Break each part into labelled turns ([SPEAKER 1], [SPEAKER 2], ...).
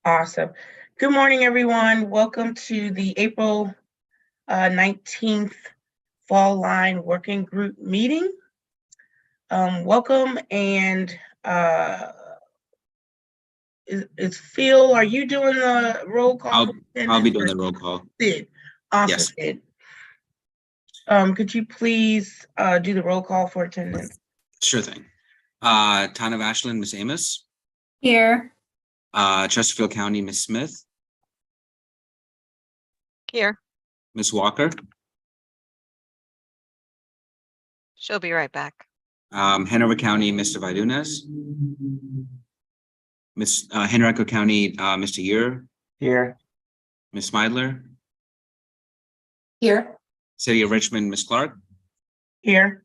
[SPEAKER 1] Awesome. Good morning, everyone. Welcome to the April 19th Fall Line Working Group meeting. Welcome, and is Phil, are you doing the roll call?
[SPEAKER 2] I'll be doing the roll call.
[SPEAKER 1] Sid. Awesome,
[SPEAKER 2] yes.
[SPEAKER 1] Sid. Could you please do the roll call for attendance?
[SPEAKER 2] Sure thing. Town of Ashland, Miss Amos.
[SPEAKER 3] Here.
[SPEAKER 2] Chesterfield County, Miss Smith.
[SPEAKER 4] Here.
[SPEAKER 2] Miss Walker.
[SPEAKER 4] She'll be right back.
[SPEAKER 2] Hanover County, Mr. Vidunas. Miss Henrico County, Mr. Ure.
[SPEAKER 5] Here.
[SPEAKER 2] Miss Meidler.
[SPEAKER 3] Here.
[SPEAKER 2] City of Richmond, Miss Clark.
[SPEAKER 1] Here.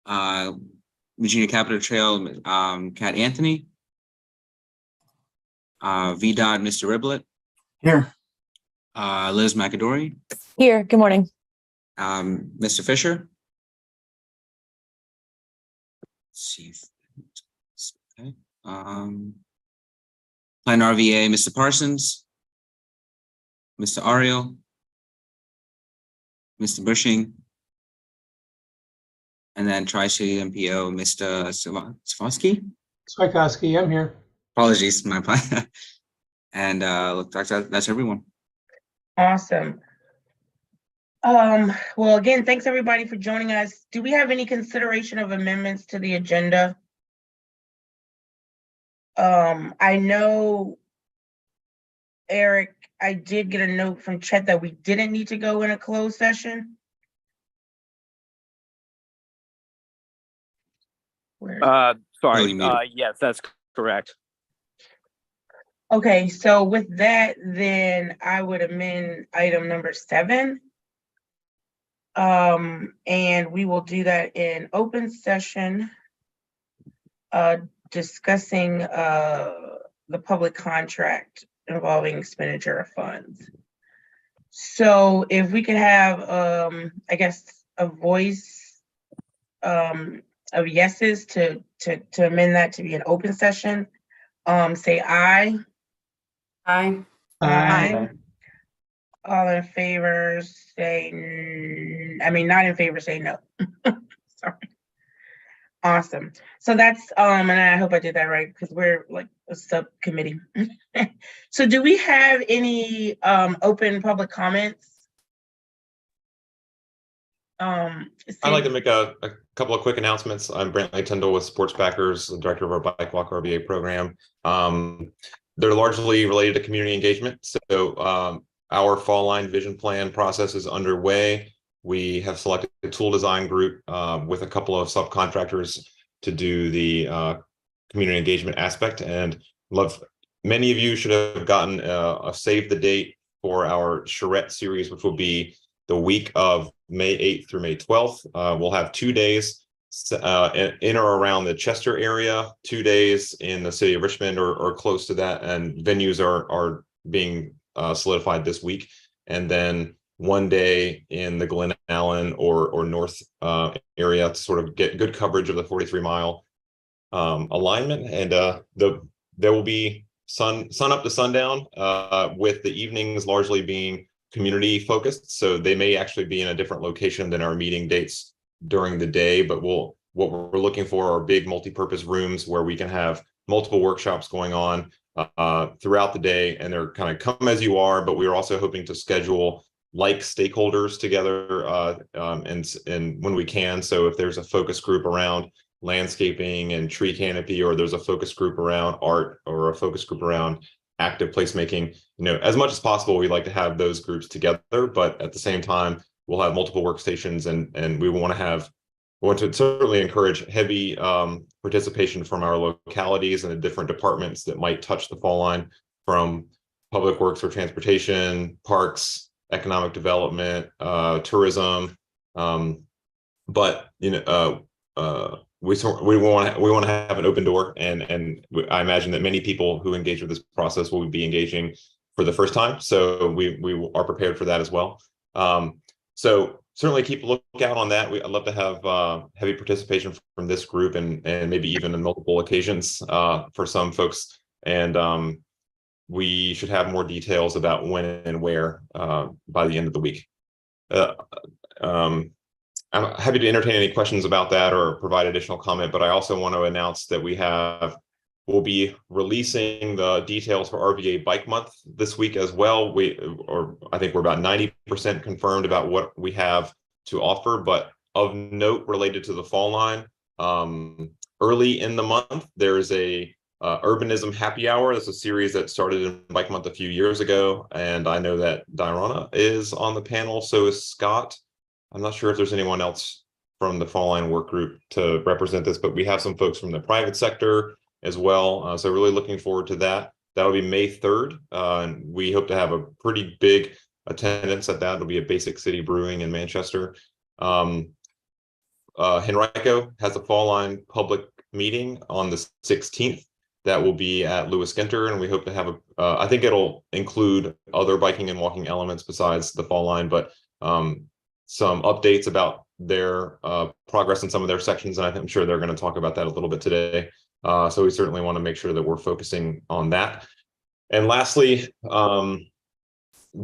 [SPEAKER 2] Virginia Capitol Trail, Kat Anthony. VDOT, Mr. Riblet.
[SPEAKER 5] Here.
[SPEAKER 2] Liz McAdory.
[SPEAKER 3] Here. Good morning.
[SPEAKER 2] Mr. Fisher. Let's see. Okay. Plan RVA, Mr. Parsons. Mr. Ariel. Mr. Bushing. And then Tri-City MPO, Mr. Savosky.
[SPEAKER 5] Swikowski, I'm here.
[SPEAKER 2] Apologies, my plan. And that's everyone.
[SPEAKER 1] Awesome. Well, again, thanks everybody for joining us. Do we have any consideration of amendments to the agenda? I know, Eric, I did get a note from Chet that we didn't need to go in a closed session.
[SPEAKER 6] Sorry.
[SPEAKER 2] No,
[SPEAKER 6] Yes, that's correct.
[SPEAKER 1] Okay, so with that, then I would amend item number 7. And we will do that in open session, discussing the public contract involving expenditure of funds. So if we could have, I guess, a voice of yeses to amend that to be an open session, say aye.
[SPEAKER 3] Aye.
[SPEAKER 1] Aye. All in favor say, not in favor say no. Sorry. Awesome. So that's, and I hope I did that right because we're like a subcommittee. So do we have any open public comments?
[SPEAKER 7] I'd like to make a couple of quick announcements. I'm Brantley Tyndall with Sports Backers, the director of our Bike Walk RVA program. They're largely related to community engagement. So our Fall Line Vision Plan process is underway. We have selected a tool design group with a couple of subcontractors to do the community engagement aspect. And many of you should have gotten a save the date for our charrette series, which will be the week of May 8th through May 12th. We'll have 2 days in or around the Chester area, 2 days in the city of Richmond or close to that, and venues are being solidified this week, and then 1 day in the Glen Allen or North area to sort of get good coverage of the 43-mile alignment. And there will be sun up to sundown, with the evenings largely being community focused. So they may actually be in a different location than our meeting dates during the day, but what we're looking for are big multi-purpose rooms where we can have multiple workshops going on throughout the day, and they're kind of come as you are, but we're also hoping to schedule like stakeholders together and when we can. So if there's a focus group around landscaping and tree canopy, or there's a focus group around art, or a focus group around active placemaking, as much as possible, we like to have those groups together, but at the same time, we'll have multiple workstations, and we want to certainly encourage heavy participation from our localities and the different departments that might touch the fall line, from public works or transportation, parks, economic development, tourism. But we want to have an open door, and I imagine that many people who engage with this process will be engaging for the first time. So we are prepared for that as well. So certainly keep a lookout on that. I'd love to have heavy participation from this group, and maybe even in multiple occasions for some folks. And we should have more details about when and where by the end of the week. I'm happy to entertain any questions about that or provide additional comment, but I also want to announce that we'll be releasing the details for RVA Bike Month this week as well. I think we're about 90% confirmed about what we have to offer, but of note related to the fall line, early in the month, there is a Urbanism Happy Hour. That's a series that started in Bike Month a few years ago, and I know that Diana is on the panel, so is Scott. I'm not sure if there's anyone else from the Fall Line Work Group to represent this, but we have some folks from the private sector as well. So really looking forward to that. That'll be May 3rd. And we hope to have a pretty big attendance at that. It'll be at Basic City Brewing in Manchester. Henrico has a Fall Line public meeting on the 16th. That will be at Lewis Ginter, and we hope to have I think it'll include other biking and walking elements besides the Fall Line, but some updates about their progress in some of their sections, and I'm sure they're going to talk about that a little bit today. So we certainly want to make sure that we're focusing on that. And lastly, June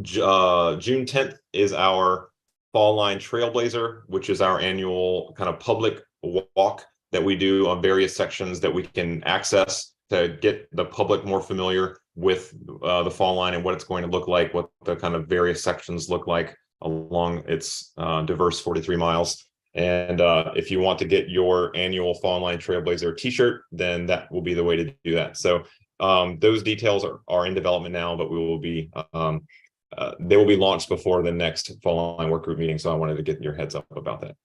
[SPEAKER 7] 10th is our Fall Line Trailblazer, which is our annual kind of public walk that we do on various sections that we can access to get the public more familiar with the Fall Line and what it's going to look like, what the kind of various sections look like along its diverse 43 miles. And if you want to get your annual Fall Line Trailblazer t-shirt, then that will be the way to do that. So those details are in development now, but we will be they will be launched before the next Fall Line Work Group meeting. So I wanted to get your heads up about that.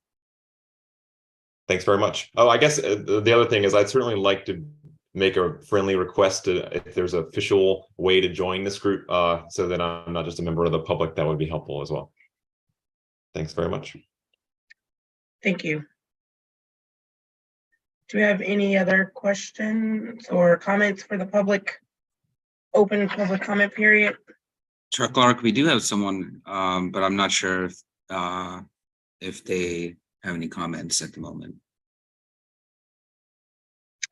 [SPEAKER 7] Thanks very much. Oh, I guess the other thing is I'd certainly like to make a friendly request if there's an official way to join this group so that I'm not just a member of the public. That would be helpful as well. Thanks very much.
[SPEAKER 1] Thank you. Do we have any other questions or comments for the public? Open public comment period.
[SPEAKER 2] Chair Clark, we do have someone, but I'm not sure if they have any comments at the moment.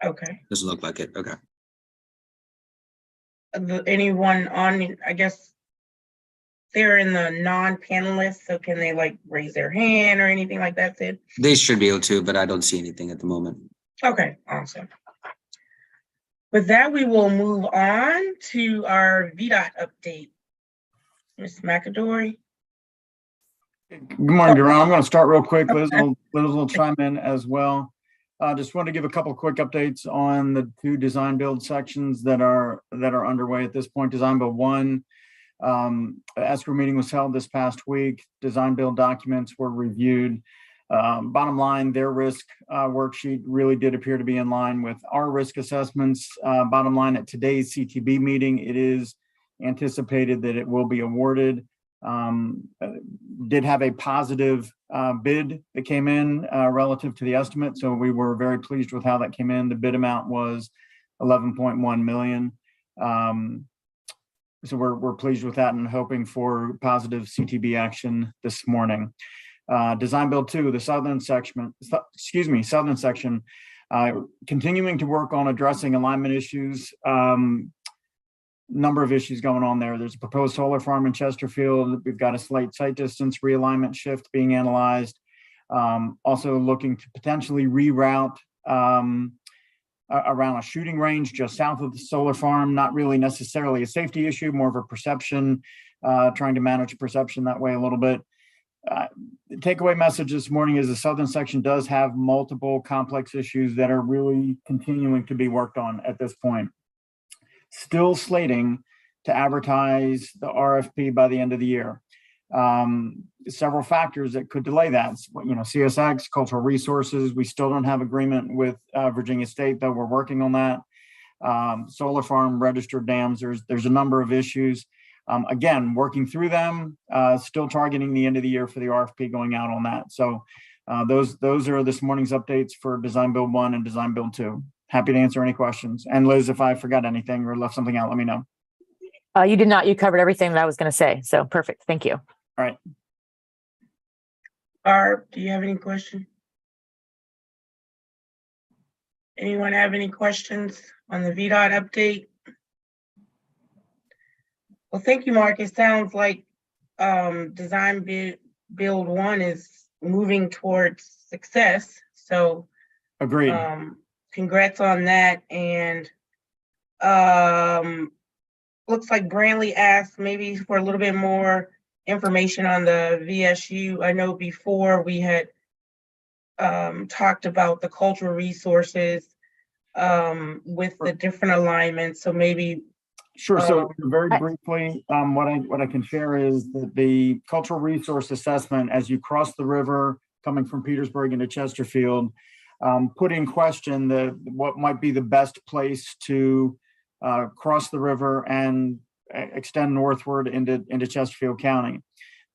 [SPEAKER 1] Okay.
[SPEAKER 2] Doesn't look like it. Okay.
[SPEAKER 1] Anyone on, I guess they're in the non-panelists, so can they like raise their hand or anything like that, Sid?
[SPEAKER 2] They should be able to, but I don't see anything at the moment.
[SPEAKER 1] Okay, awesome. With that, we will move on to our VDOT update. Ms. McAdory.
[SPEAKER 5] Good morning, Jerome. I'm going to start real quick. Liz will chime in as well. Just want to give a couple of quick updates on the two design build sections that are underway at this point. Design build 1, escrow meeting was held this past week. Design build documents were reviewed. Bottom line, their risk worksheet really did appear to be in line with our risk assessments. Bottom line, at today's CTB meeting, it is anticipated that it will be awarded. Did have a positive bid that came in relative to the estimate, so we were very pleased with how that came in. The bid amount was $11.1 million. So we're pleased with that and hoping for positive CTB action this morning. Design build 2, the southern section, continuing to work on addressing alignment issues. Number of issues going on there. There's a proposed solar farm in Chesterfield. We've got a site distance realignment shift being analyzed. Also looking to potentially reroute around a shooting range just south of the solar farm. Not really necessarily a safety issue, more of a perception, trying to manage perception that way a little bit. The takeaway message this morning is the southern section does have multiple complex issues that are really continuing to be worked on at this point. Still slating to advertise the RFP by the end of the year. Several factors that could delay that. CSX, cultural resources. We still don't have agreement with Virginia State, though we're working on that. Solar farm, registered dams. There's a number of issues. Again, working through them. Still targeting the end of the year for the RFP going out on that. So those are this morning's updates for Design Build 1 and Design Build 2. Happy to answer any questions. And Liz, if I forgot anything or left something out, let me know.
[SPEAKER 3] You did not. You covered everything that I was going to say. So perfect. Thank you.
[SPEAKER 5] All right.
[SPEAKER 1] Barb, do you have any questions? Anyone have any questions on the VDOT update? Well, thank you, Mark. It sounds like design build one is moving towards success. So
[SPEAKER 5] Agreed.
[SPEAKER 1] congrats on that. And looks like Brantley asked maybe for a little bit more information on the VSU. I know before we had talked about the cultural resources with the different alignments. So maybe
[SPEAKER 5] Sure. So very briefly, what I can share is that the cultural resource assessment, as you cross the river coming from Petersburg into Chesterfield, put in question what might be the best place to cross the river and extend northward into Chesterfield County.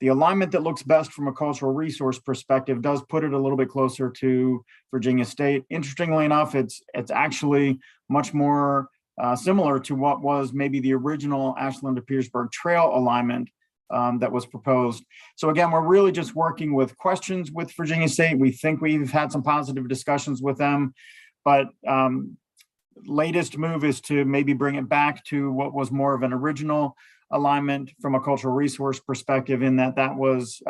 [SPEAKER 5] The alignment that looks best from a cultural resource perspective does put it a little bit closer to Virginia State. Interestingly enough, it's actually much more similar to what was maybe the original Ashland to Petersburg Trail alignment that was proposed. So again, we're really just working with questions with Virginia State. We think we've had some positive discussions with them, but latest move is to maybe bring it back to what was more of an original alignment from a cultural resource perspective, in that was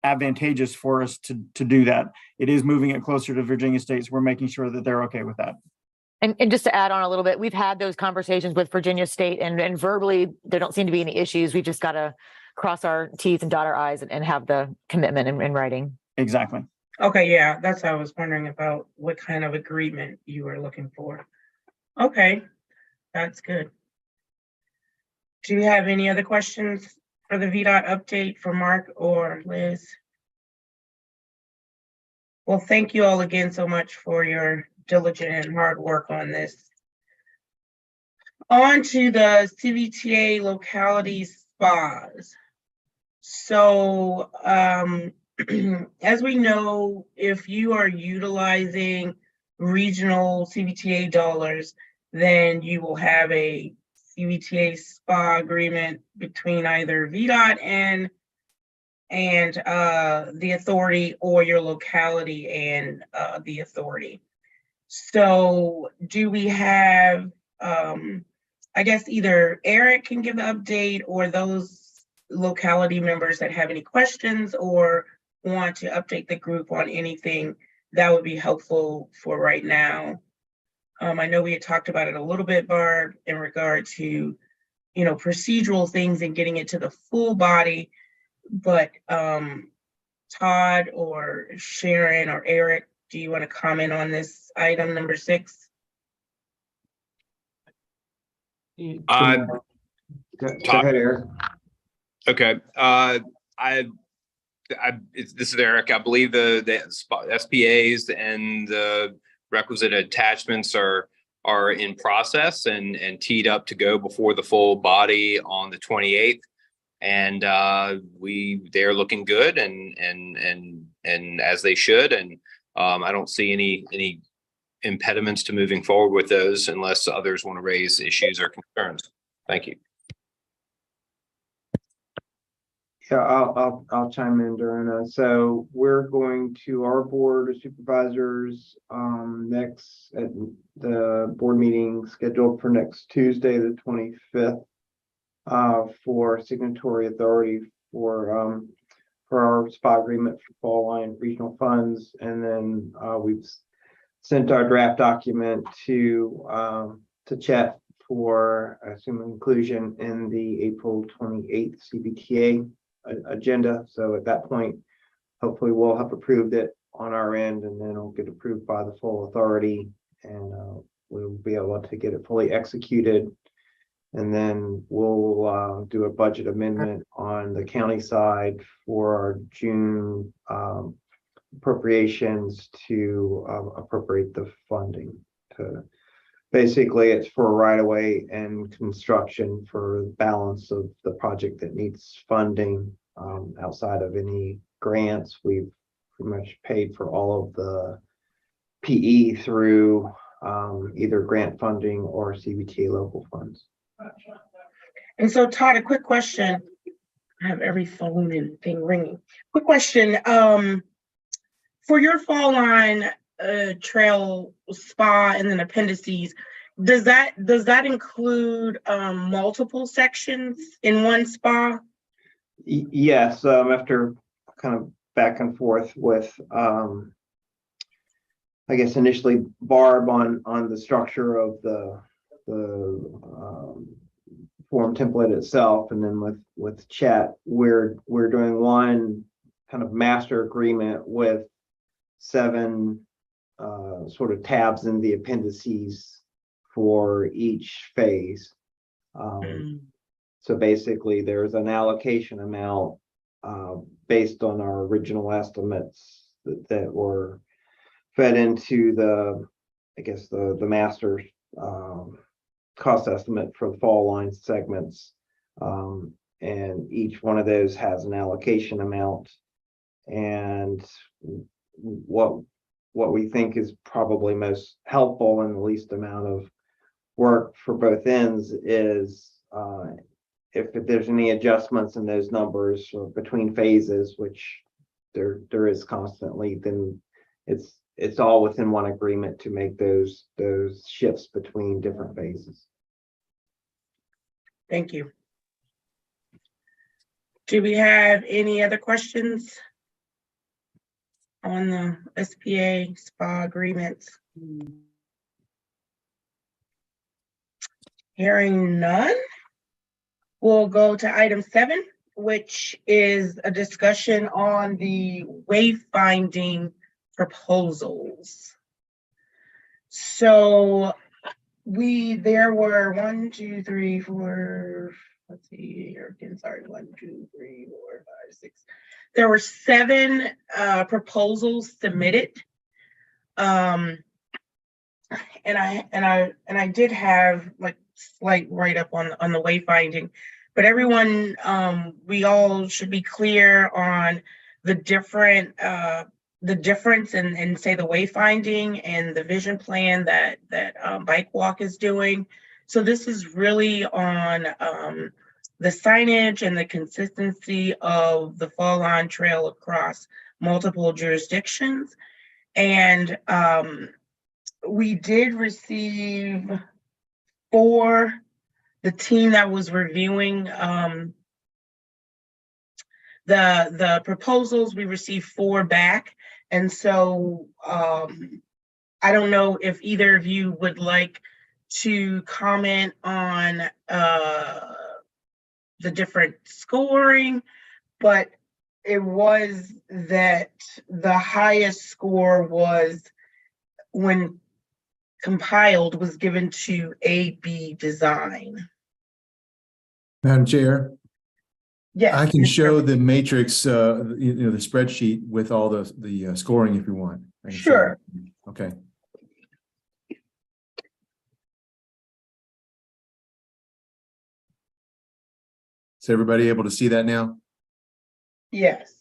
[SPEAKER 5] advantageous for us to do that. It is moving it closer to Virginia State, so we're making sure that they're okay with that.
[SPEAKER 3] And just to add on a little bit, we've had those conversations with Virginia State, and verbally there don't seem to be any issues. We just got to cross our T's and dot our I's and have the commitment in writing.
[SPEAKER 5] Exactly.
[SPEAKER 1] okay, yeah, that's what I was wondering about, what kind of agreement you were looking for. Okay, that's good. Do you have any other questions for the VDOT update for Mark or Liz? Well, thank you all again so much for your diligent and hard work on this. On to the CVTA locality spas. So as we know, if you are utilizing regional CVTA dollars, then you will have a CVTA spa agreement between either VDOT and the authority, or your locality and the authority. So do we have, I guess either Eric can give the update, or those locality members that have any questions or want to update the group on anything that would be helpful for right now. I know we had talked about it a little bit, Barb, in regard to, procedural things and getting it to the full body, but Todd or Sharon or Eric, do you want to comment on this item number 6?
[SPEAKER 8] Go ahead, Eric.
[SPEAKER 6] Okay. This is Eric. I believe the SPAs and the requisite attachments are in process and teed up to go before the full body on the 28th. And they're looking good and as they should. And I don't see any impediments to moving forward with those unless others want to raise issues or concerns. Thank you.
[SPEAKER 8] Yeah, I'll chime in, Dorna. So we're going to our board of supervisors next at the board meeting scheduled for next Tuesday, the 25th, for signatory authority for our SPA agreement for Fall Line Regional Funds, and then we've sent our draft document to Chet for assuming inclusion in the April 28th CVTA agenda. So at that point, hopefully we'll have approved it on our end, and then it'll get approved by the full authority, and we'll be able to get it fully executed. And then we'll do a budget amendment on the county side for our June appropriations to appropriate the funding. To basically, it's for right of way and construction for the balance of the project that needs funding. Outside of any grants, we've pretty much paid for all of the PE through either grant funding or CVTA local funds.
[SPEAKER 1] And so, Todd, a quick question. I have every phone and thing ringing. Quick question. For your Fall Line Trail spa and then appendices, does that include multiple sections in one spa?
[SPEAKER 8] Yes, after kind of back and forth with, I guess initially Barb on the structure of the form template itself, and then with Chet, we're doing one kind of master agreement with 7 sort of tabs in the appendices for each phase. So basically, there's an allocation amount based on our original estimates that were fed into I guess the master cost estimate for the fall line segments. And each one of those has an allocation amount. And what we think is probably most helpful and the least amount of work for both ends is if there's any adjustments in those numbers or between phases, which there is constantly, then it's all within one agreement to make those shifts between different phases.
[SPEAKER 1] Thank you. Do we have any other questions on the SPA spa agreements? Hearing none, we'll go to item 7, which is a discussion on the wayfinding proposals. So there were 1, 2, 3, 4, let's see here again, sorry, 1, 2, 3, 4, 5, 6. There were 7 proposals submitted. And I did have like slight write-up on the wayfinding, but everyone, we all should be clear on the difference in say the wayfinding and the vision plan that Bike Walk is doing. So this is really on the signage and the consistency of the Fall On Trail across multiple jurisdictions. And we did receive 4, the team that was reviewing the proposals, we received 4 back. And so I don't know if either of you would like to comment on the different scoring, but it was that the highest score was, when compiled, was given to AB Design.
[SPEAKER 9] Madam Chair,
[SPEAKER 1] Yes.
[SPEAKER 9] I can
[SPEAKER 1] Mr.
[SPEAKER 9] show the matrix, the spreadsheet with all the scoring if you want. I can show
[SPEAKER 1] Sure.
[SPEAKER 9] it. Okay. Is everybody able to see that now?
[SPEAKER 1] Yes.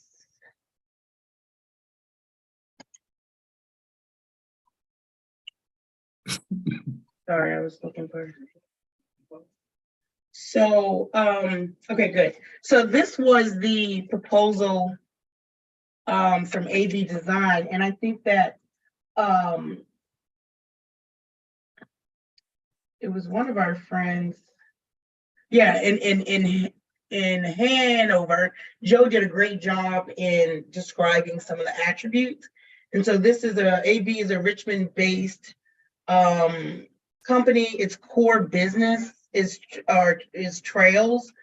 [SPEAKER 1] Sorry, I was looking for. So, okay, good. So this was the proposal from AV Design, and I think that it was one of our friends. Yeah, in Hanover, Joe did a great job in describing some of the attributes. And so this is AB is a Richmond-based company. Its core business is trails,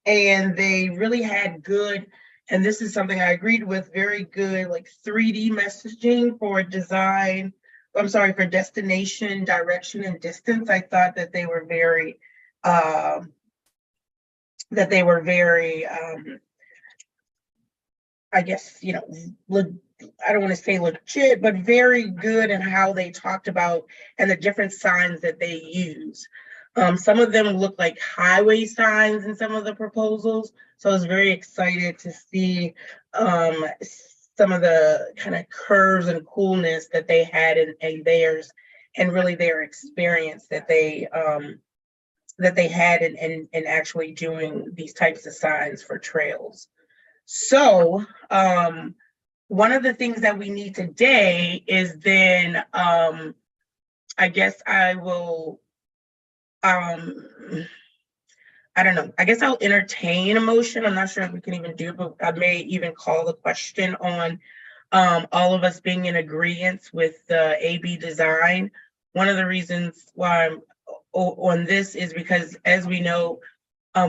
[SPEAKER 1] and they really had good, and this is something I agreed with, very good like 3D messaging for design. I'm sorry, for destination, direction, and distance. I thought that they were very I guess, I don't want to say legit, but very good in how they talked about and the different signs that they use. Some of them look like highway signs in some of the proposals. So I was very excited to see some of the kind of curves and coolness that they had in theirs, and really their experience that they had in actually doing these types of signs for trails. So one of the things that we need today is then, I guess I will I don't know. I guess I'll entertain a motion. I'm not sure if we can even do, but I may even call the question on all of us being in agreement with the AB design. One of the reasons why I'm on this is because, as we know,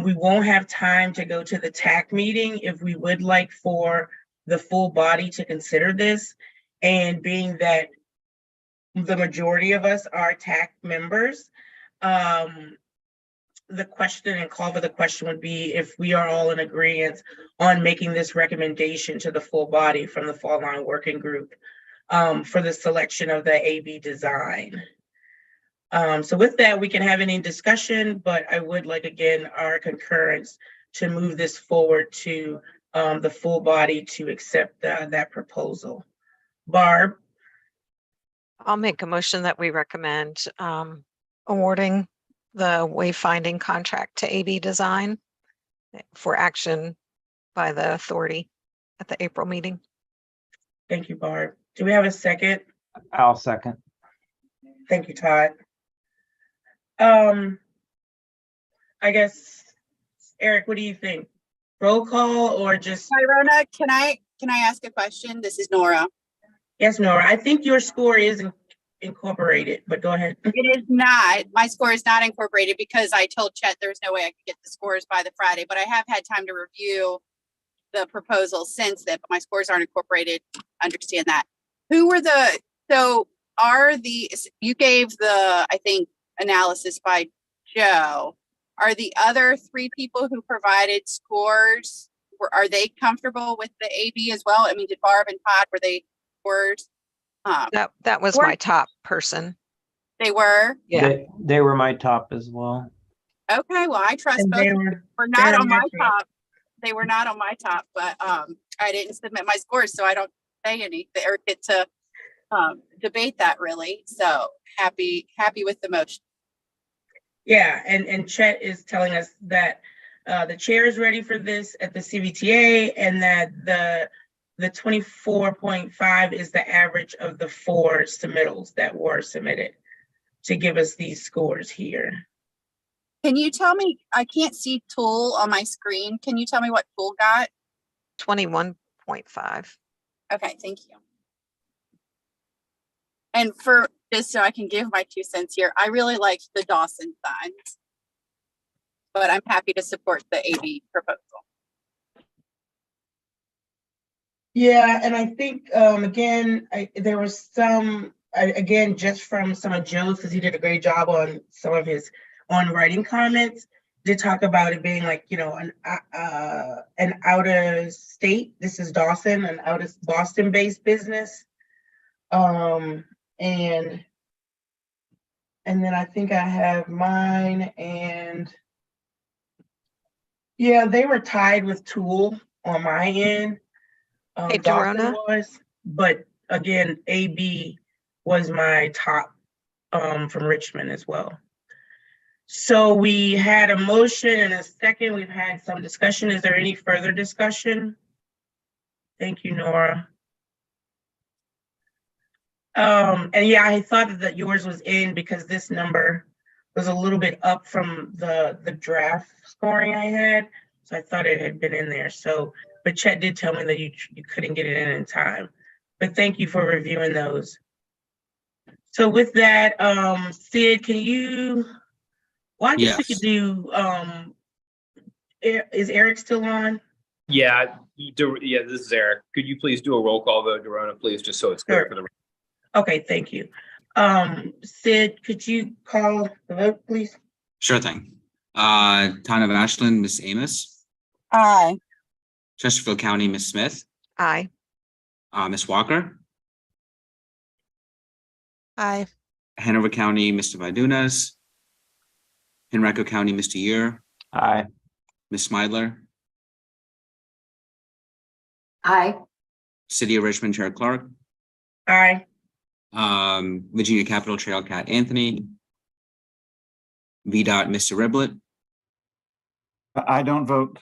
[SPEAKER 1] we won't have time to go to the TAC meeting if we would like for the full body to consider this. And being that the majority of us are TAC members, the question and call for the question would be if we are all in agreement on making this recommendation to the full body from the Fall Line Working Group for the selection of the AB design. So with that, we can have any discussion, but I would like, again, our concurrence to move this forward to the full body to accept that proposal. Barb?
[SPEAKER 4] I'll make a motion that we recommend awarding the wayfinding contract to AB Design for action by the authority at the April meeting.
[SPEAKER 1] Thank you, Barb. Do we have a second?
[SPEAKER 8] I'll second.
[SPEAKER 1] Thank you, Todd. I guess, Eric, what do you think? Roll call or just,
[SPEAKER 10] Rona, can I ask a question? This is Nora.
[SPEAKER 1] yes, Nora, I think your score is incorporated, but go ahead.
[SPEAKER 10] It is not. My score is not incorporated because I told Chet there was no way I could get the scores by the Friday, but I have had time to review the proposal since then, but my scores aren't incorporated. Understand that. You gave the, I think, analysis by Joe. Are the other three people who provided scores, are they comfortable with the AB as well? I mean, did Barb and Todd, were they scores?
[SPEAKER 4] That was
[SPEAKER 10] Or-
[SPEAKER 4] my top person.
[SPEAKER 10] They were?
[SPEAKER 4] Yeah.
[SPEAKER 8] They were my top as well.
[SPEAKER 10] Okay, well, I trust
[SPEAKER 1] And
[SPEAKER 10] both.
[SPEAKER 1] they
[SPEAKER 10] Were
[SPEAKER 1] were
[SPEAKER 10] not on my
[SPEAKER 1] accurate.
[SPEAKER 10] top. They were not on my top, but I didn't submit my scores, so I don't say anything or get to debate that really. So happy with the motion.
[SPEAKER 1] Yeah, and Chet is telling us that the chair is ready for this at the CVTA and that the 24.5 is the average of the 4 submittals that were submitted to give us these scores here.
[SPEAKER 10] Can you tell me, I can't see Tool on my screen. Can you tell me what Tool got?
[SPEAKER 4] 21.5.
[SPEAKER 10] Okay, thank you. And for just so I can give my 2 cents here, I really liked the Dawson signs, but I'm happy to support the AB proposal.
[SPEAKER 1] Yeah, and I think, again, there was some, again, just from some of Joe's, because he did a great job on some of his on-writing comments, did talk about it being like, an out of state, this is Dawson, an out of Boston-based business. And then I think I have mine, and yeah, they were tied with Tool on my end.
[SPEAKER 4] Hey,
[SPEAKER 1] Dawson
[SPEAKER 4] Dorona.
[SPEAKER 1] was, but again, AB was my top from Richmond as well. So we had a motion and a second. We've had some discussion. Is there any further discussion? Thank you, Nora. And yeah, I thought that yours was in because this number was a little bit up from the draft scoring I had. So I thought it had been in there. So, but Chet did tell me that you couldn't get it in time. But thank you for reviewing those. So with that, Sid, can you, well, I guess we could do, is Eric still on?
[SPEAKER 6] Yeah, this is Eric. Could you please do a roll call vote, Dorona, please, just so it's clear
[SPEAKER 1] Sure.
[SPEAKER 6] for the.
[SPEAKER 1] Okay, thank you. Sid, could you call the vote, please?
[SPEAKER 2] Sure thing. Town of Ashland, Miss Amos.
[SPEAKER 10] Aye.
[SPEAKER 2] Chesterfield County, Miss Smith.
[SPEAKER 4] Aye.
[SPEAKER 2] Miss Walker.
[SPEAKER 4] Aye.
[SPEAKER 2] Hanover County, Mr. Vidunas. Henrico County, Mr. Ure.
[SPEAKER 8] Aye.
[SPEAKER 2] Miss Smidler.
[SPEAKER 10] Aye.
[SPEAKER 2] City of Richmond, Chair Clark.
[SPEAKER 1] Aye.
[SPEAKER 2] Virginia Capital Trail Cat Anthony. VDOT, Mr. Riblet.
[SPEAKER 5] I don't vote.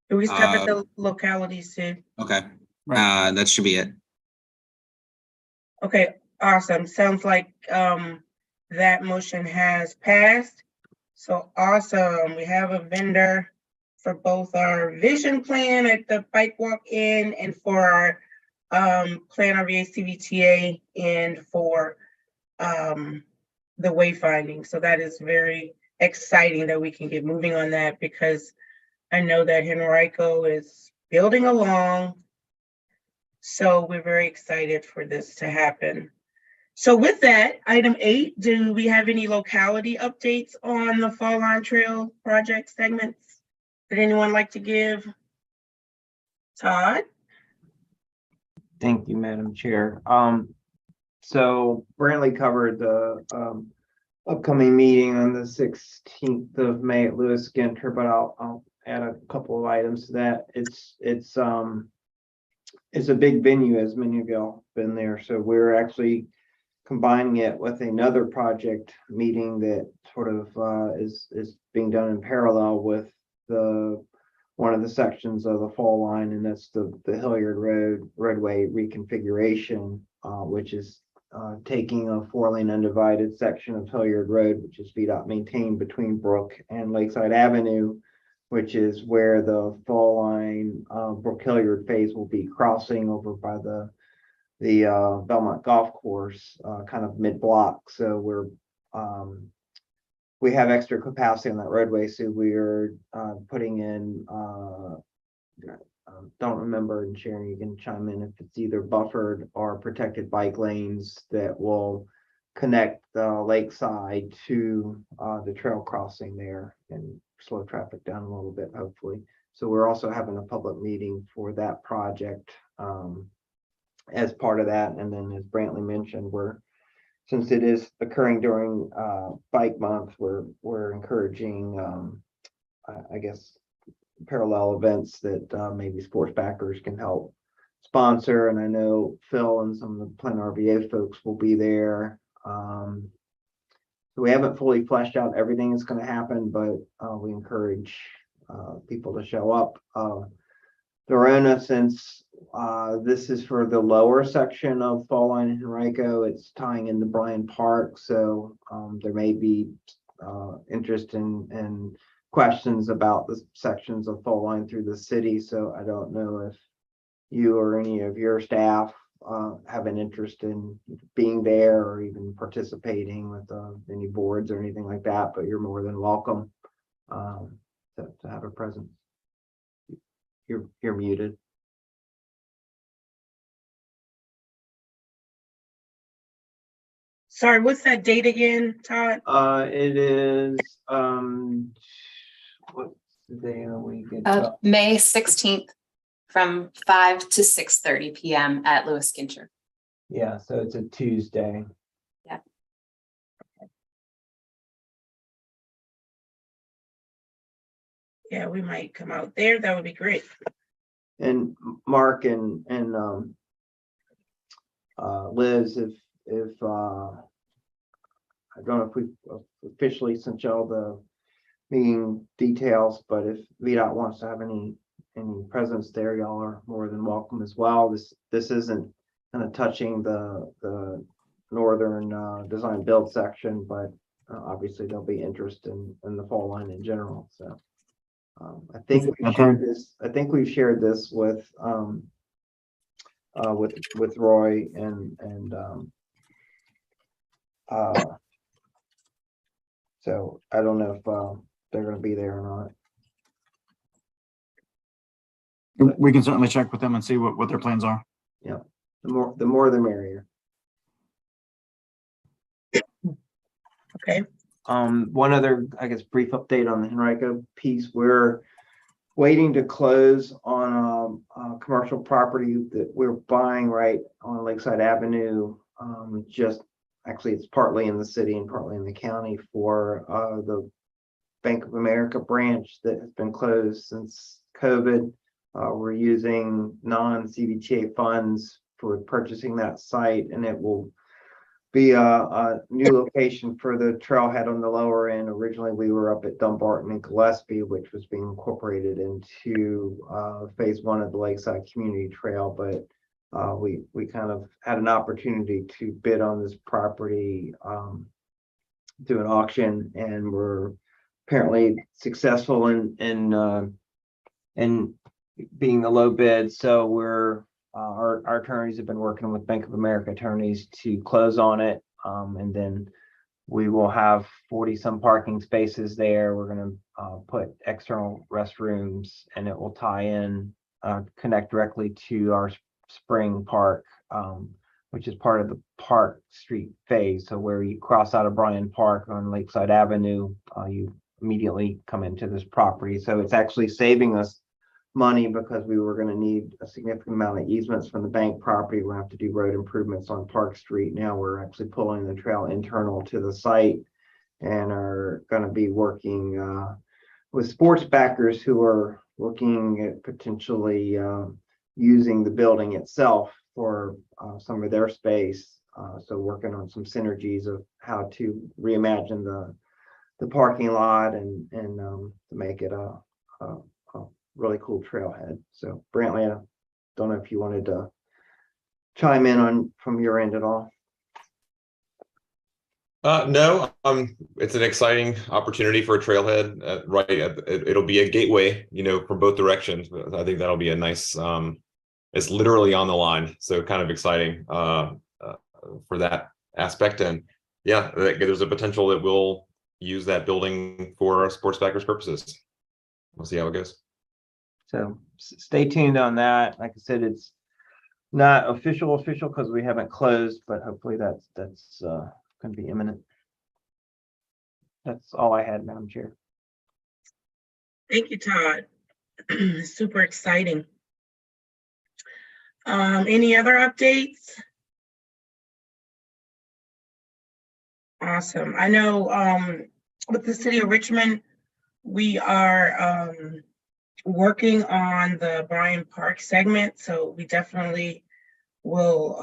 [SPEAKER 1] Do we stop at the locality, Sid?
[SPEAKER 2] Okay,
[SPEAKER 5] Right.
[SPEAKER 2] that should be it.
[SPEAKER 1] Okay, awesome. Sounds like That motion has passed. So awesome. We have a vendor for both our vision plan at the Bike Walk Inn and for our Plan RVA CVTA and for the wayfinding. So that is very exciting that we can get moving on that, because I know that Henrico is building along. So we're very excited for this to happen. So with that, item 8, do we have any locality updates on the Fall Line Trail project segments that anyone like to give? Todd?
[SPEAKER 8] Thank you, Madam Chair. So Brantley covered the upcoming meeting on the 16th of May at Lewis Ginter, but I'll add a couple of items to that. It's a big venue, as many of y'all been there. So we're actually combining it with another project meeting that sort of is being done in parallel with one of the sections of the Fall Line, and that's the Hilliard roadway reconfiguration, which is taking a 4-lane undivided section of Hilliard Road, which is VDOT maintained between Brook and Lakeside Avenue, which is where the Fall Line Brook Hilliard phase will be crossing over by the Belmont Golf Course, kind of mid-block. So we have extra capacity on that roadway, so we're putting in don't remember, and Sharon, you can chime in if it's either buffered or protected bike lanes that will connect the lakeside to the trail crossing there and slow traffic down a little bit, hopefully. So we're also having a public meeting for that project as part of that. And then, as Brantley mentioned, since it is occurring during Bike Month, we're encouraging, I guess, parallel events that maybe sports backers can help sponsor. And I know Phil and some of the Plan RVA folks will be there. So we haven't fully fleshed out everything that's going to happen, but we encourage people to show up. Dorona, since this is for the lower section of Fall Line and Henrico, it's tying into Bryan Park, so there may be interest in questions about the sections of Fall Line through the city. So I don't know if you or any of your staff have an interest in being there or even participating with any boards or anything like that, but you're more than welcome to have a presence. You're muted.
[SPEAKER 1] Sorry, what's that date again, Todd?
[SPEAKER 8] It is what's the day of the week?
[SPEAKER 11] May 16th from 5 to 6:30 p.m. at Lewis Ginter.
[SPEAKER 8] Yeah, so it's a Tuesday.
[SPEAKER 11] Yeah.
[SPEAKER 1] Yeah, we might come out there. That would be great.
[SPEAKER 8] And Mark and Liz, if I don't know if we've officially sent y'all the meeting details, but if VDOT wants to have any presence there, y'all are more than welcome as well. This isn't kind of touching the northern design build section, but obviously there'll be interest in the Fall Line in general. So I think we've shared this with Roy and so I don't know if they're going to be there or
[SPEAKER 5] not. We can certainly check with them and see what their plans are.
[SPEAKER 8] Yeah, the more the merrier.
[SPEAKER 1] Okay.
[SPEAKER 8] One other, I guess, brief update on the Henrico piece. We're waiting to close on a commercial property that we're buying right on Lakeside Avenue. Actually, it's partly in the city and partly in the county for the Bank of America branch that has been closed since COVID. We're using non-CVTA funds for purchasing that site, and it will be a new location for the trailhead on the lower end. Originally, we were up at Dumbarton and Gillespie, which was being incorporated into phase 1 of the Lakeside Community Trail, but we kind of had an opportunity to bid on this property through an auction, and we're apparently successful in being the low bid. So our attorneys have been working with Bank of America attorneys to close on it. And then we will have 40 some parking spaces there. We're going to put external restrooms, and it will tie in, connect directly to our spring park, which is part of the Park Street phase. So where you cross out of Bryan Park on Lakeside Avenue, you immediately come into this property. So it's actually saving us money because we were going to need a significant amount of easements from the bank property. We'll have to do road improvements on Park Street. Now we're actually pulling the trail internal to the site and are going to be working with sports backers who are looking at potentially using the building itself for some of their space. So working on some synergies of how to reimagine the parking lot and to make it a really cool trailhead. So Brantley, I don't know if you wanted to chime in on from your end at all.
[SPEAKER 7] No, it's an exciting opportunity for a trailhead, it'll be a gateway, from both directions. I think that'll be a nice, it's literally on the line. So kind of exciting, for that aspect. And yeah, there's a potential that we'll use that building for sports backers purposes. We'll see how it goes.
[SPEAKER 8] So stay tuned on that. Like I said, it's not official because we haven't closed, but hopefully that's going to be imminent. That's all I had, Madam Chair.
[SPEAKER 1] Thank you, Todd. Super exciting. Any other updates? Awesome. I know with the city of Richmond, we are working on the Bryan Park segment, so we definitely will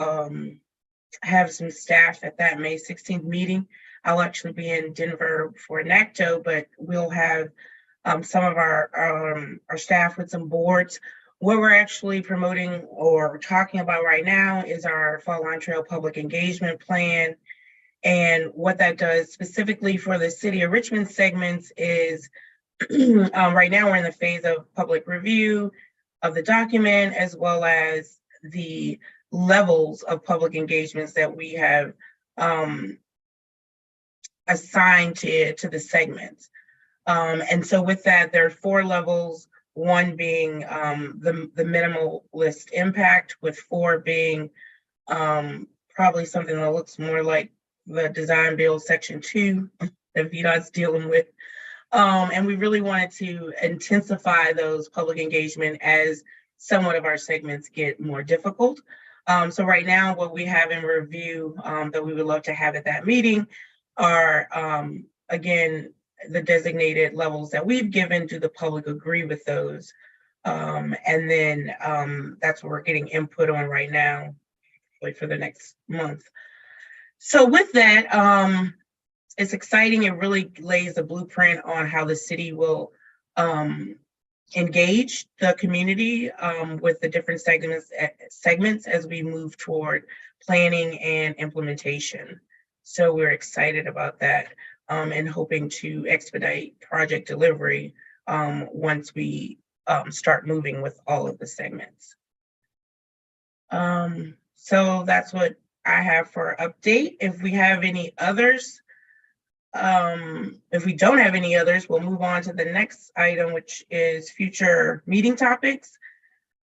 [SPEAKER 1] have some staff at that May 16th meeting. I'll actually be in Denver for NACTO, but we'll have some of our staff with some boards. What we're actually promoting or talking about right now is our Fall Line Trail public engagement plan. And what that does specifically for the city of Richmond segments is right now we're in the phase of public review of the document, as well as the levels of public engagements that we have assigned to the segments. And so with that, there are 4 levels, one being the minimalist impact, with 4 being probably something that looks more like the design build section 2 that VDOT's dealing with. And we really wanted to intensify those public engagement as somewhat of our segments get more difficult. So right now, what we have in review that we would love to have at that meeting are, again, the designated levels that we've given. Do the public agree with those? And then that's what we're getting input on right now, like for the next month. So with that, it's exciting. It really lays a blueprint on how the city will engage the community with the different segments as we move toward planning and implementation. So we're excited about that and hoping to expedite project delivery once we start moving with all of the segments. So that's what I have for update. If we have any others, if we don't have any others, we'll move on to the next item, which is future meeting topics.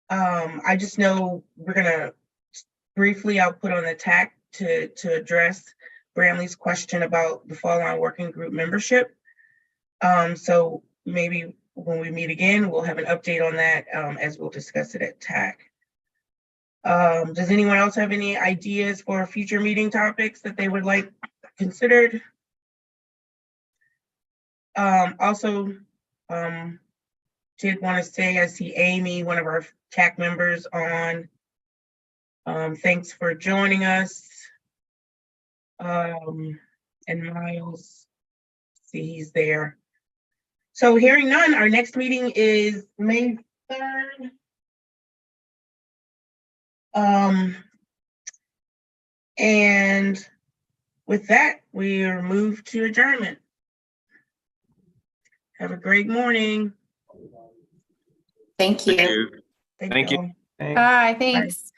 [SPEAKER 1] I just know we're gonna briefly, I'll put on the TAC to address Brantley's question about the Fall Line Working Group membership. So maybe when we meet again, we'll have an update on that as we'll discuss it at TAC. Does anyone else have any ideas for future meeting topics that they would like considered? Also, did want to say I see Amy, one of our TAC members, on. Thanks for joining us. And Miles, see he's there. So hearing none, our next meeting is May 3rd. And With that, we are moved to adjournment. Have a great morning.
[SPEAKER 11] Thank you.
[SPEAKER 6] Thank you.
[SPEAKER 1] all.
[SPEAKER 8] Thanks.
[SPEAKER 11] Bye, thanks.